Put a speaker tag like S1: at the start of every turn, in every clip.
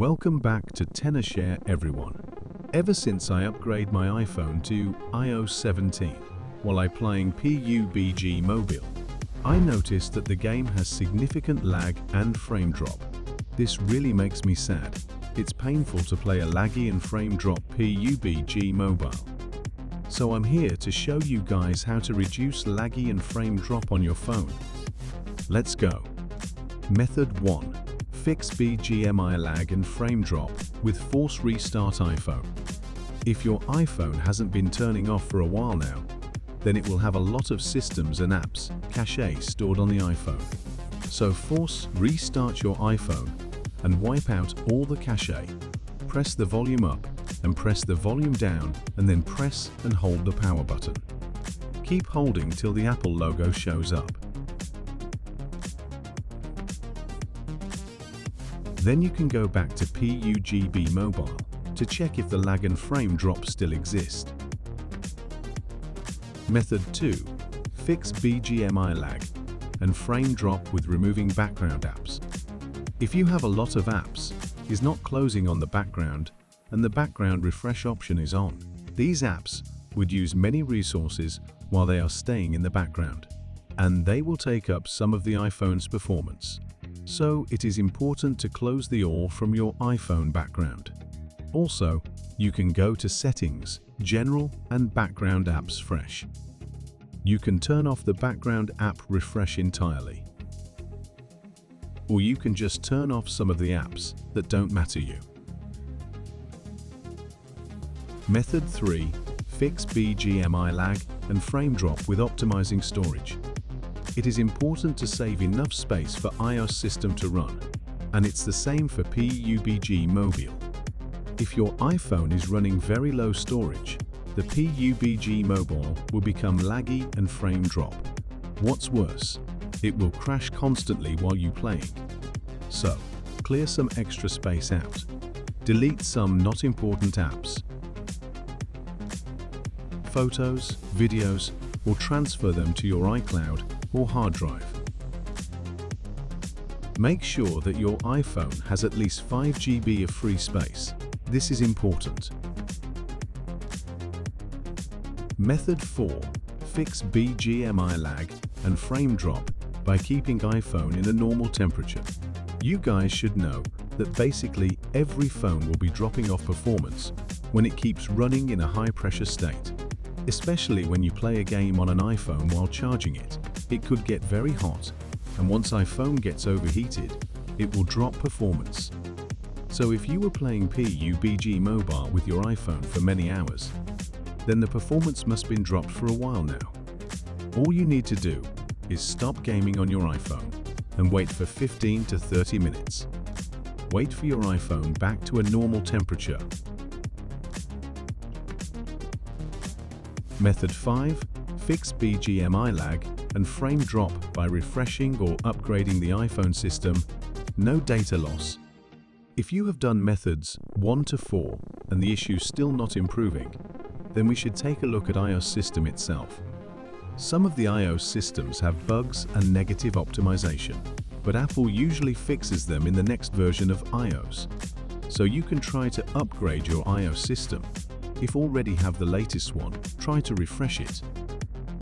S1: Welcome back to TenorShare everyone. Ever since I upgrade my iPhone to iOS 17 while I playing PUBG Mobile, I noticed that the game has significant lag and frame drop. This really makes me sad. It's painful to play a laggy and frame drop PUBG Mobile. So I'm here to show you guys how to reduce laggy and frame drop on your phone. Let's go. Method 1. Fix BGMI lag and frame drop with Force Restart iPhone. If your iPhone hasn't been turning off for a while now, then it will have a lot of systems and apps cache stored on the iPhone. So force restart your iPhone and wipe out all the cache. Press the volume up and press the volume down and then press and hold the power button. Keep holding till the Apple logo shows up. Then you can go back to PUBG Mobile to check if the lag and frame drop still exist. Method 2. Fix BGMI lag and frame drop with removing background apps. If you have a lot of apps, is not closing on the background and the background refresh option is on, these apps would use many resources while they are staying in the background, and they will take up some of the iPhone's performance. So it is important to close the all from your iPhone background. Also, you can go to Settings, General and Background Apps Fresh. You can turn off the background app refresh entirely. Or you can just turn off some of the apps that don't matter you. Method 3. Fix BGMI lag and frame drop with optimizing storage. It is important to save enough space for iOS system to run, and it's the same for PUBG Mobile. If your iPhone is running very low storage, the PUBG Mobile will become laggy and frame drop. What's worse, it will crash constantly while you playing. So, clear some extra space out. Delete some not important apps. Photos, videos, or transfer them to your iCloud or hard drive. Make sure that your iPhone has at least 5 GB of free space. This is important. Method 4. Fix BGMI lag and frame drop by keeping iPhone in a normal temperature. You guys should know that basically every phone will be dropping off performance when it keeps running in a high pressure state. Especially when you play a game on an iPhone while charging it. It could get very hot, and once iPhone gets overheated, it will drop performance. So if you were playing PUBG Mobile with your iPhone for many hours, then the performance must have been dropped for a while now. All you need to do is stop gaming on your iPhone and wait for 15 to 30 minutes. Wait for your iPhone back to a normal temperature. Method 5. Fix BGMI lag and frame drop by refreshing or upgrading the iPhone system. No data loss. If you have done methods 1 to 4 and the issue still not improving, then we should take a look at iOS system itself. Some of the iOS systems have bugs and negative optimization, but Apple usually fixes them in the next version of iOS. So you can try to upgrade your iOS system. If already have the latest one, try to refresh it.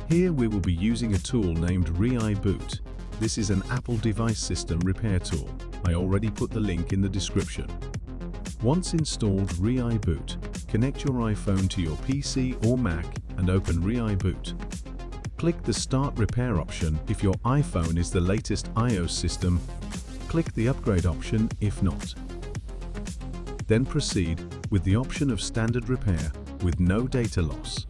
S1: Here we will be using a tool named ReiBoot. This is an Apple device system repair tool. I already put the link in the description. Once installed ReiBoot, connect your iPhone to your PC or Mac and open ReiBoot. Click the Start Repair option if your iPhone is the latest iOS system. Click the Upgrade option if not. Then proceed with the option of Standard Repair with no data loss.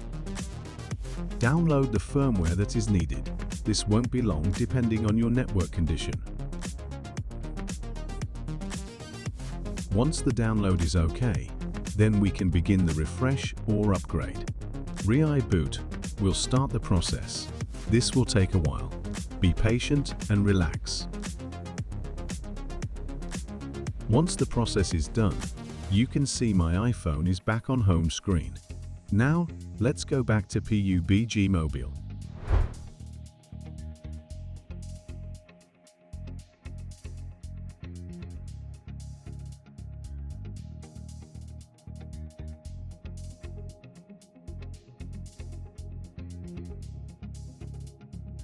S1: Download the firmware that is needed. This won't be long depending on your network condition. Once the download is okay, then we can begin the refresh or upgrade. ReiBoot will start the process. This will take a while. Be patient and relax. Once the process is done, you can see my iPhone is back on home screen. Now, let's go back to PUBG Mobile.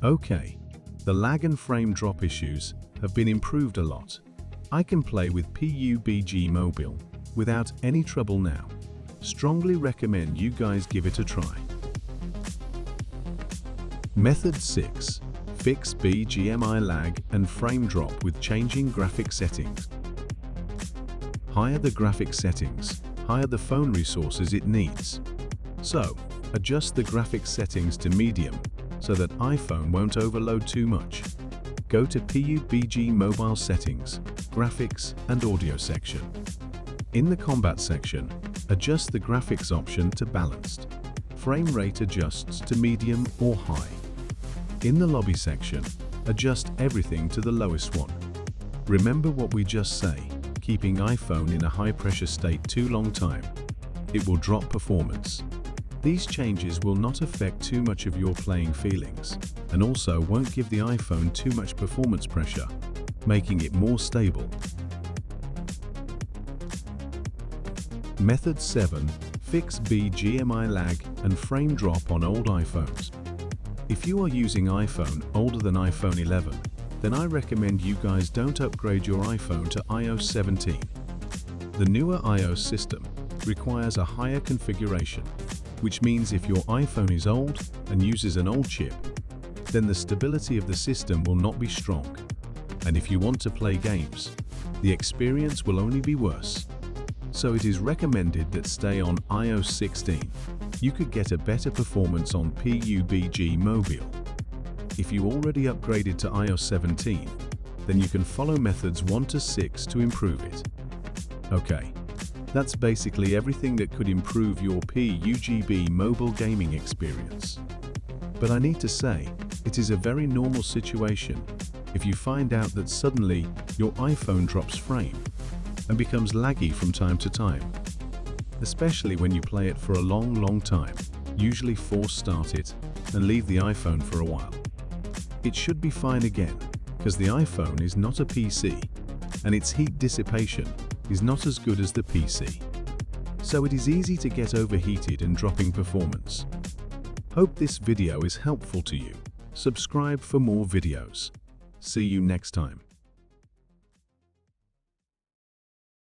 S1: Okay, the lag and frame drop issues have been improved a lot. I can play with PUBG Mobile without any trouble now. Strongly recommend you guys give it a try. Method 6. Fix BGMI lag and frame drop with changing graphic settings. Higher the graphic settings, higher the phone resources it needs. So, adjust the graphics settings to medium so that iPhone won't overload too much. Go to PUBG Mobile Settings, Graphics and Audio section. In the Combat section, adjust the graphics option to Balanced. Frame rate adjusts to medium or high. In the Lobby section, adjust everything to the lowest one. Remember what we just say, keeping iPhone in a high-pressure state too long time. It will drop performance. These changes will not affect too much of your playing feelings, and also won't give the iPhone too much performance pressure, making it more stable. Method 7. Fix BGMI lag and frame drop on old iPhones. If you are using iPhone older than iPhone 11, then I recommend you guys don't upgrade your iPhone to iOS 17. The newer iOS system requires a higher configuration, which means if your iPhone is old and uses an old chip, then the stability of the system will not be strong. And if you want to play games, the experience will only be worse. So it is recommended that stay on iOS 16. You could get a better performance on PUBG Mobile. If you already upgraded to iOS 17, then you can follow methods 1 to 6 to improve it. Okay. That's basically everything that could improve your PUBG mobile gaming experience. But I need to say, it is a very normal situation if you find out that suddenly your iPhone drops frame and becomes laggy from time to time. Especially when you play it for a long time, usually force start it and leave the iPhone for a while. It should be fine again, because the iPhone is not a PC, and its heat dissipation is not as good as the PC. So it is easy to get overheated and dropping performance. Hope this video is helpful to you. Subscribe for more videos. See you next time.